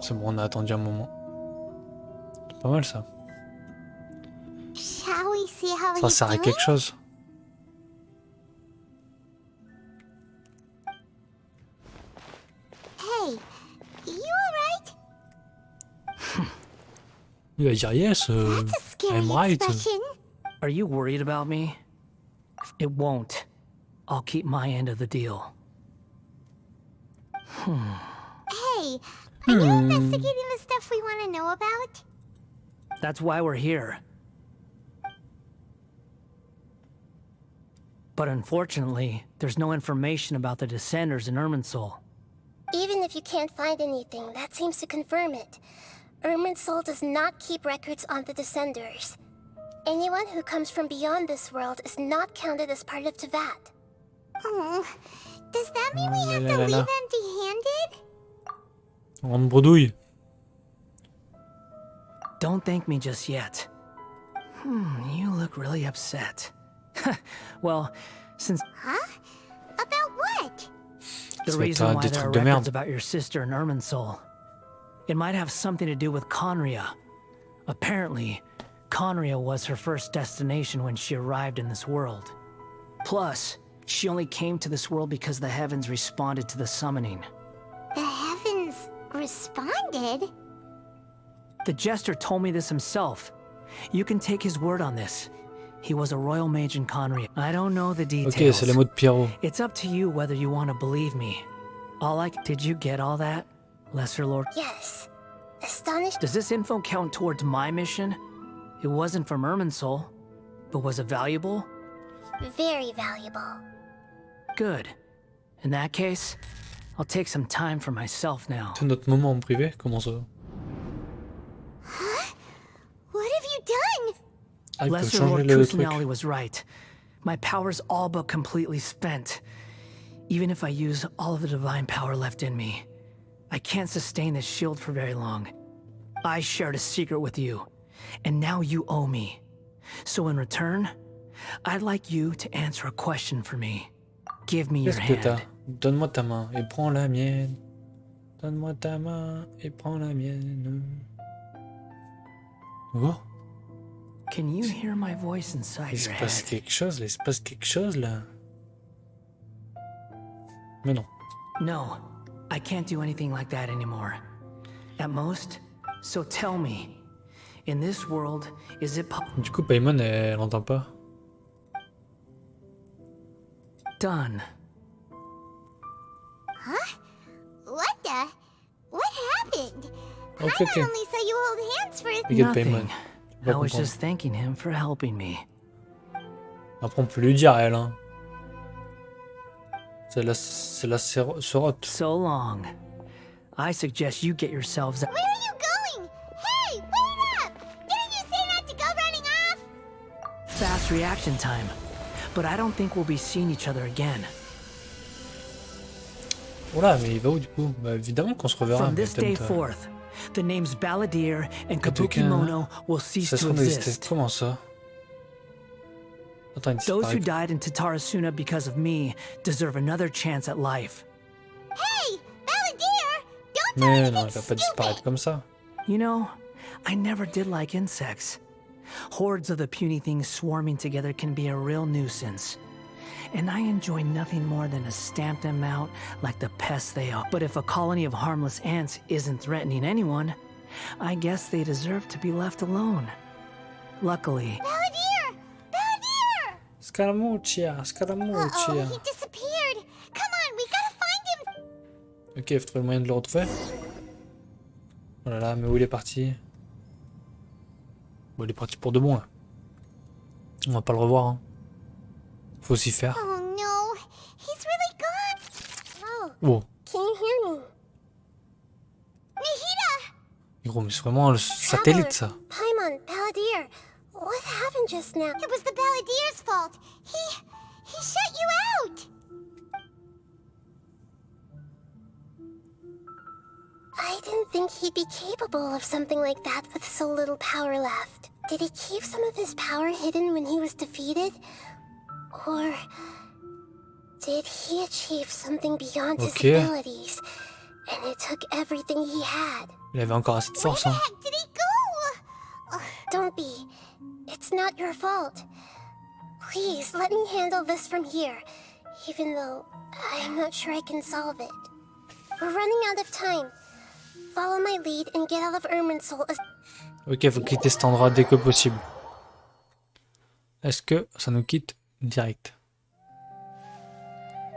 C'est bon, on a attendu un moment. C'est pas mal ça. Shall we see how Ça he's sert à doing? quelque chose. Hey, you alright? Il va dire yes, That's a scary I'm right. expression. Are you worried about me? It won't. I'll keep my end of the deal. Hey, are you investigating the stuff we want to know about? That's why we're here. But unfortunately, there's no information about the Descenders in Irminsul. Even if you can't find anything, that seems to confirm it. Irminsul does not keep records on the Descenders. Anyone who comes from beyond this world is not counted as part of Tevat. Oh, does that mean we have to leave empty-handed? On bredouille. Don't thank me just yet. You look really upset. Well, since Huh? About what? the Ça va être reason why des there are trucs de records merde. about your sister in Irminsul, it might have something to do with Conria. Apparently, Conria was her first destination when she arrived in this world. Plus, she only came to this world because the heavens responded to the summoning. The heavens responded? The Jester told me this himself. You can take his word on this. He was a royal mage in Conria. I don't know the details. Ok, c'est les mots de Pierrot. It's up to you whether you want to believe me. Did you get all that, Lesser Lord? Yes. Astonished. Does this info count towards my mission? It wasn't from Irminsul, but was it valuable? Very valuable. Good. In that case, I'll take some time for myself now. C'est notre moment en privé, comment ça? Huh? What have you done? Ah, il peut Lesser changer Lord le truc. Kusanali was right. My power's all but completely spent. Even if I use all of the divine power left in me, I can't sustain this shield for very long. I shared a secret with you, and now you owe me. So in return, I'd like you to answer a question for me. Give me your Qu'est-ce que t'as? hand. Donne-moi ta main et prends la mienne. Donne-moi ta main et prends la mienne. Oh, Can you hear my voice il inside se your passe head? quelque chose là, il se passe quelque chose là. Mais non. No, I can't do anything like that anymore. At most, so tell me, in this world, is it Du coup, Paimon, elle n'entend pas. done? Huh? What the? What happened? Ok, I ok. only saw you hold hands for a T'inquiète, Nothing. Paimon. Tu vas I was comprendre. just thanking him for helping me. Après, on peut lui dire, elle. Hein. C'est la sorote. So long. I suggest you get yourselves Where are you going? Hey, wait up! Didn't you say not to go running off? fast reaction time. But I don't think we'll be seeing each other again. Voilà, mais il va où du coup? Bah, évidemment qu'on se reverra. From mais this day peut-être, forth, the names Balladeer and Peut-être Kabuki qu'un- Mono will cease ça to sera existé. exist. Comment ça? Attends, il Those who disparaît. died in Tatarasuna because of me deserve another chance at life. Hey, Balladeer! Don't do Mais anything non, il va pas disparaître stupid! comme ça. You know, I never did like insects. Hordes of the puny things swarming together can be a real nuisance. And I enjoy nothing more than to stamp them out like the pests they are. But if a colony of harmless ants isn't threatening anyone, I guess they deserve to be left alone. Luckily, Balladeer! Balladeer! Scaramuccia, Uh-oh, Scaramuccia. he disappeared. Come on, we gotta find him. Ok, il faut trouver le moyen de le retrouver. Oh là là, mais où il est parti? Bon, il est parti pour de bon là. On va pas le revoir. Hein. Faut s'y faire. Oh no, he's really gone. Oh, Oh, can you hear me? Nihida! gros, mais c'est vraiment le satellite ça. Paimon, Balladeer, what happened just now? It was the Balladeer's fault. He shut you out. I didn't think he'd be capable of something like that with so little power left. Did he keep some of his power hidden when he was defeated? Or did he achieve something beyond his Okay. abilities and it took everything he had. Il avait encore assez de force, hein. Where did he go? Don't be. It's not your fault. Please, let me handle this from here, even though I'm not sure I can solve it. We're running out of time. Follow my lead and get out of Irminsul as... Ok, faut quitter cet endroit dès que possible. Est-ce que ça nous quitte direct?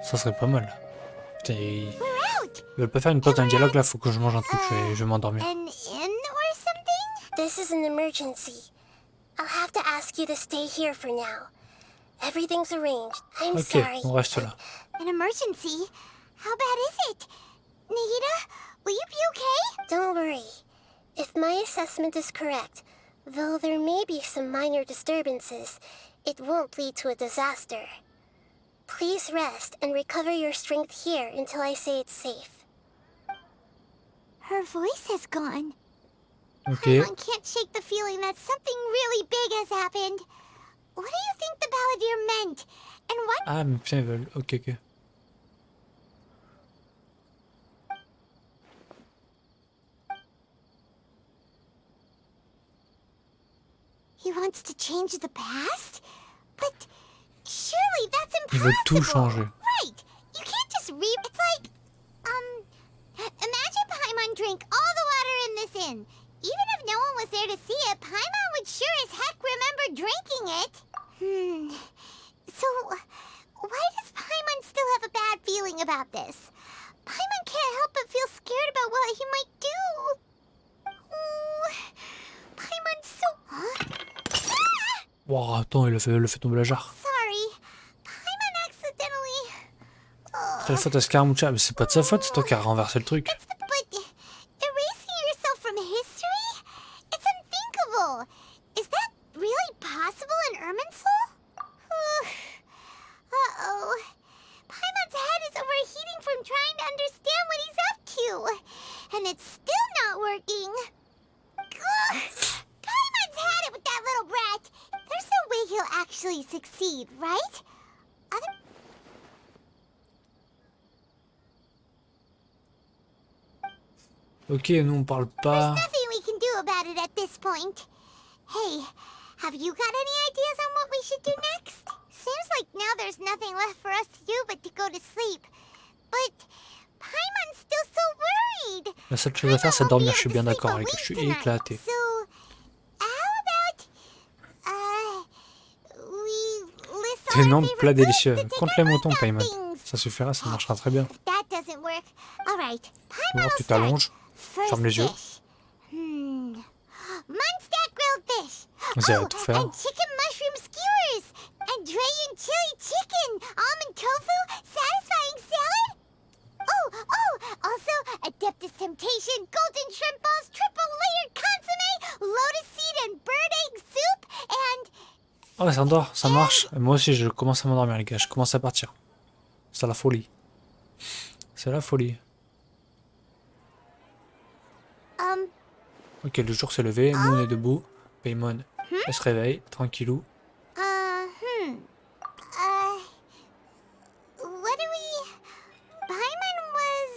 Ça serait pas mal. Putain, ils veulent pas faire une pause d'un dialogue là, faut que je mange un truc, je vais m'endormir. An inn or something? This is an emergency. I'll have to ask you to stay here for now. Everything's arranged. I'm Ok, sorry. on reste là. An emergency? How bad is it? Nahida, will you be okay? Don't worry. If my assessment is correct, though there may be some minor disturbances, it won't lead to a disaster. Please rest and recover your strength here until I say it's safe. Her voice has gone. Ok. Paimon can't shake the feeling that something really big has happened. What do you think the balladeer meant? And what? Ah, mais putain, ils veulent. Ok, ok. He wants to change the past? But surely that's Ils impossible. veulent tout changer. Right. You can't just It's like, imagine Paimon drank all the water in this inn. Even if no one was there to see it, Paimon would sure as heck remember drinking it. So, why does Paimon still have a bad feeling about this? Paimon can't help but feel scared about what he might do. Oh, Paimon's so... Huh? Wow, attends, il a fait tomber la jarre. Sorry. Paimon accidentally... C'est la faute à Scaramuccia, mais c'est pas de sa faute, c'est toi qui as renversé le truc. But erasing yourself from history? It's unthinkable. Is that really possible in Irminsul? Uh-oh. Paimon's head is overheating from trying to understand what he's up to. And it's still not working. Ugh. Paimon's had it with that little brat. There's no way he'll actually succeed, right? Ok, nous on parle pas. There's nothing we can do about it at this point. Hey, have you got any ideas on what we should do next? Seems like now there's nothing left for us to do but to go to sleep. But Paimon's still so worried. La seule chose à faire, c'est dormir, je suis bien d'accord avec toi, je suis éclaté. So, how about we list Tes our noms favorite plats foods délicieux. to take Compte our les moutons, lunch Paimon. outings? Ça suffira, ça marchera très bien. That doesn't work. All right. Paimon Alors will tu start. t'allonges, First ferme les yeux. dish. Munstack grilled fish. Vas-y, à tout faire. And chicken mushroom skewers. And Drayan chili chicken. Almond tofu. Satisfying salad. Also Adeptus Temptation, golden shrimp balls, triple layered consommé, lotus seed and bird egg soup, and... Oh, ça endort, ça marche. Et moi aussi, je commence à m'endormir, les gars, je commence à partir. C'est la folie. C'est la folie. Ok, le jour s'est levé, nous on est debout. Paimon, elle se réveille, tranquillou. What do we... Paimon was,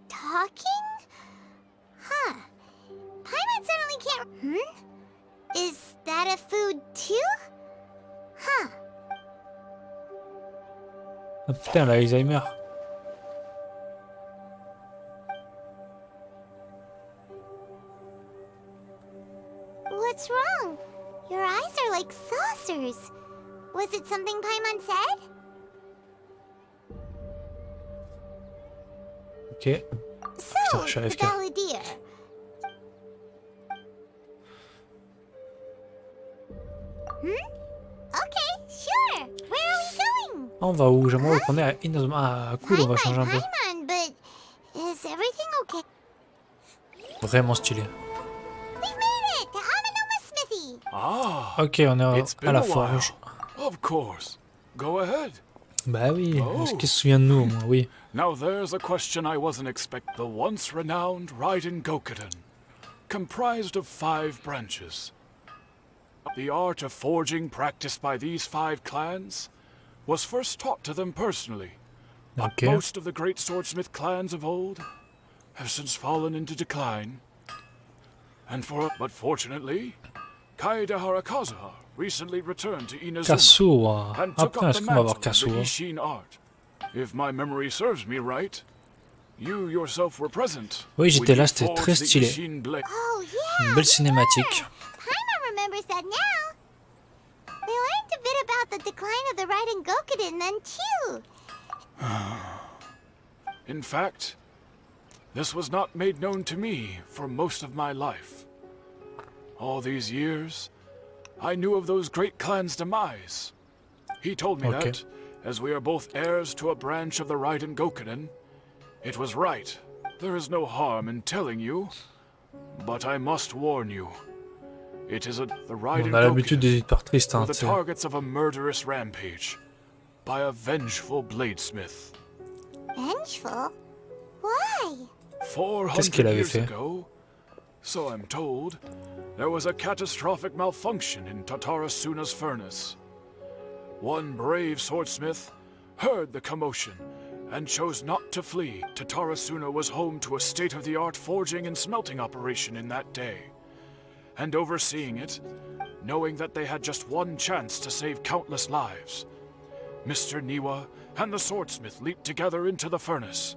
talking? Huh. Paimon suddenly can't... Is that a food too? Huh. Ah putain, elle a Alzheimer. What's wrong? Your eyes are like saucers. Was it something Paimon said? Ok. So, Putain, je suis the AFK. balladeer. Okay, sure. Where are we going? Ah, on va où? J'aimerais qu'on est à Inazuma. Ah, cool, on va changer un peu. Paimon, but is everything okay? Vraiment stylé. We've made it to Amanoma Smithy. Ah, Ok, on est it's à been la a while. forge. Of course. Go ahead. Bah oui, Oh. est-ce qu'il se souvient de nous au moins? Oui. Now there's a question I wasn't expecting. The once renowned Raiden Gokuden, comprised of 5 branches. The art of forging practiced by these 5 clans was first taught to them personally Ok. Most of the great swordsmith clans of old have since fallen into decline. But fortunately, Kaedehara Kazuha recently returned to Inazuma Kazuha. and Ah took putain, up est-ce the qu'on va voir mantle of the Kazuha? Ishin art. If my memory serves me right, you yourself were present. Oui, j'étais when là, you c'était forged très the stylé. Ishin blade. Oh, Une yeah, belle for cinématique. sure. Paimon remembers that now. They learned a bit about the decline of the Raiden Gokuden then, too. In fact, this was not made known to me for most of my life. All these years, I knew of those great clans' demise. He told me Okay. that, as we are both heirs to a branch of the Raiden Gokuden, it was right. There is no harm in telling you, but I must warn you. It is the Raiden On a l'habitude des Gokuden histoires tristes, were hein, the tu sais. targets of a murderous rampage by a vengeful bladesmith. Vengeful? Why? 400 qu'il avait years fait? ago, so I'm told, there was a catastrophic malfunction in Tatarasuna's furnace. One brave swordsmith heard the commotion and chose not to flee. Tatarasuna was home to a state-of-the-art forging and smelting operation in that day. And overseeing it, knowing that they had just one chance to save countless lives, Mr. Niwa and the swordsmith leaped together into the furnace.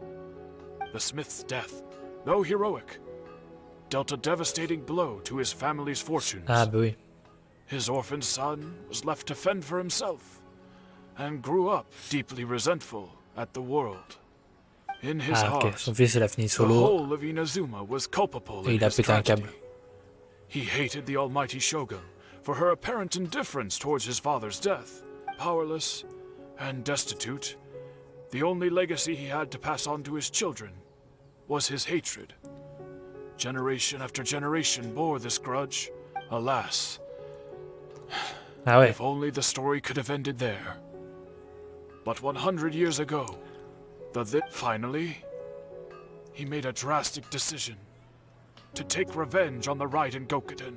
The smith's death, though heroic, dealt a devastating blow to his family's fortunes. Ah bah oui. His orphan son was left to fend for himself, and grew up deeply resentful at the world. In his Ah ok, heart, son fils il a fini the solo whole of Inazuma was culpable et in il a his pété un tragedy. câble. He hated the almighty Shogun for her apparent indifference towards his father's death. Powerless and destitute, the only legacy he had to pass on to his children was his hatred. Generation after generation bore this grudge. Alas, Ah ouais. if only the story could have ended there. But 100 years ago, finally, he made a drastic decision to take revenge on the Raiden Gokuden.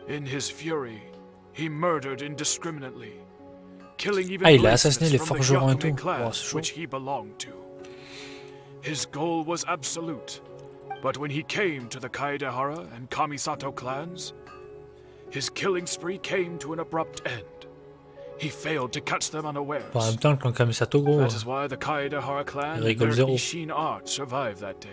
In his fury, he murdered indiscriminately, killing even Ah, il a assassiné bladesmiths les from the forgerons et Hyakume tout. clan Oh, c'est chaud. which he belonged to. His goal was absolute, but when he came to the Kaedehara and Kamisato clans, his killing spree came to an abrupt end. He failed to catch them unawares. Bon, en même temps, le clan Kamisato, gros. That is why the Kaedehara clan Il and their rigole zéro. Ishin art survived that day.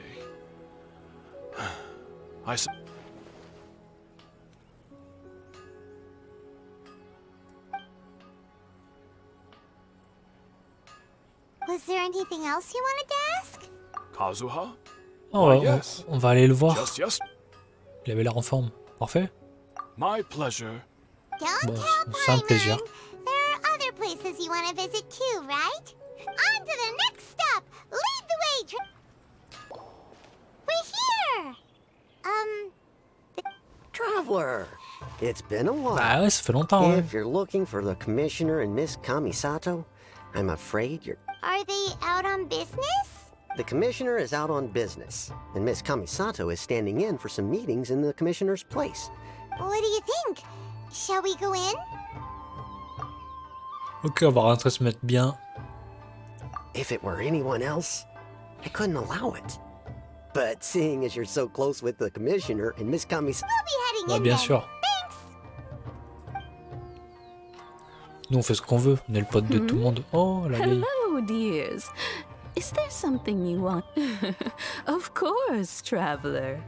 Was there anything else you wanted to ask? Kazuha? Oh, Why, on, yes. on va aller le voir. Just yes. Il avait l'air en forme. Parfait. My pleasure. Don't Bon, tell c'est un plaisir. Paimon. There are other places you want to visit too, right? On to the next stop. Lead the way. We're here. Traveler, it's been a while. Bah ouais, ça fait longtemps, ouais. If you're looking for the commissioner and Miss Kamisato, I'm afraid you're... Are they out on business? The commissioner is out on business, and Miss Kamisato is standing in for some meetings in the commissioner's place. What do you think? Shall we go in? Ok, on va rentrer se mettre bien. If it were anyone else, I couldn't allow it. But seeing as you're so close with the commissioner and Miss Kamisato... We'll be heading Bah in bien then. sûr. Thanks. Nous on fait ce qu'on veut. On est le pote de tout le monde. Oh, la vieille. Hello, dears. Is there something you want? Of course, traveler.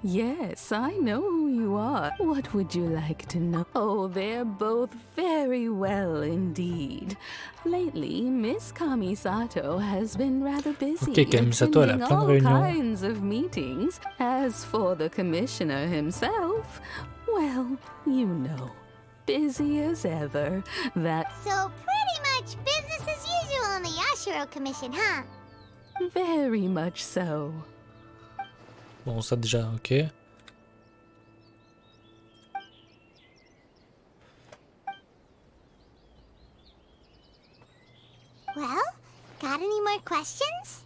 Yes, I know who you are. What would you like to know? Oh, they're both very well indeed. Lately, Miss Kamisato has been rather busy Ok, Kamisato, elle a attending plein de all réunions. kinds of meetings. As for the commissioner himself, well, you know, busy as ever. That So pretty much business as usual on the Yashiro Commission, huh? very much so. Bon, ça déjà, ok. Well, got any more questions?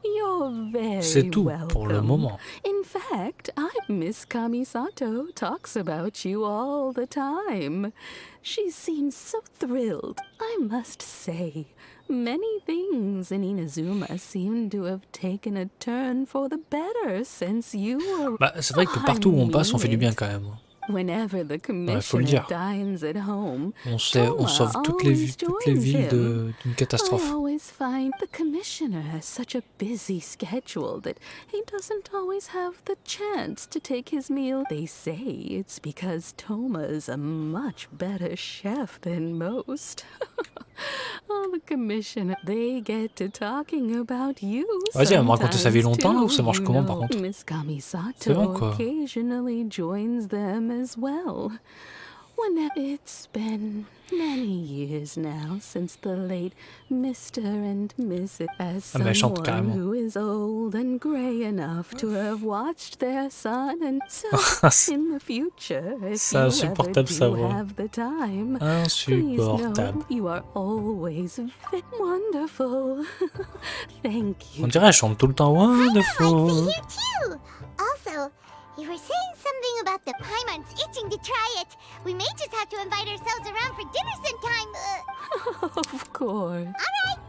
You're very C'est tout welcome. pour le moment. In fact, Miss Kamisato talks about you all the time. She seems so thrilled, I must say. Many things in Inazuma seem to have taken a turn for the better since you were. Bah, c'est vrai que partout où on passe, on fait du bien quand même. Whenever the Faut le commissioner dire. dines at home, On sauve toutes les villes d'une catastrophe. I always find the commissioner has such a busy schedule that he doesn't always have the chance to take his meal. They say it's because Toma is a much better chef than most. Oh, the commissioner, they get to talking about you. Vas-y, elle va me raconter sa vie sometimes longtemps là, ou too, ça marche you comment know. par contre? Miss C'est Kamisato bon, quoi. occasionally joins them as well. It's been many years now since the late Mr. and Mrs. As Ah, mais elle chante someone carrément. who is old and grey enough to have watched their son, and so in the future, if C'est you ever insupportable, sa do voix. have the time, please know Insupportable. you are always wonderful. Thank you. On dirait elle chante tout le temps. Paimon likes Wonderful. it here too! Also, you were saying something about the Paimons itching to try it. We may just have to invite ourselves around for dinner sometime. Of course.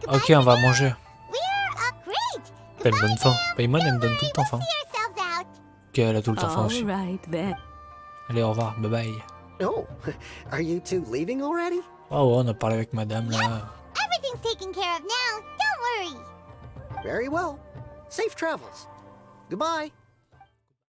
Goodbye Ok, on va for now. manger. We're great! Elle me donne Goodbye, faim. ma'am. Paimon, elle me Don't donne tout le temps worry, faim. we'll see ourselves out. Ok, elle a tout le temps faim All aussi. right then. Allez, au revoir. Bye bye. Oh, are you two leaving already? Oh, ouais, on a parlé avec madame là. Everything's taken care of now. Don't worry. Very well. Safe travels. Goodbye.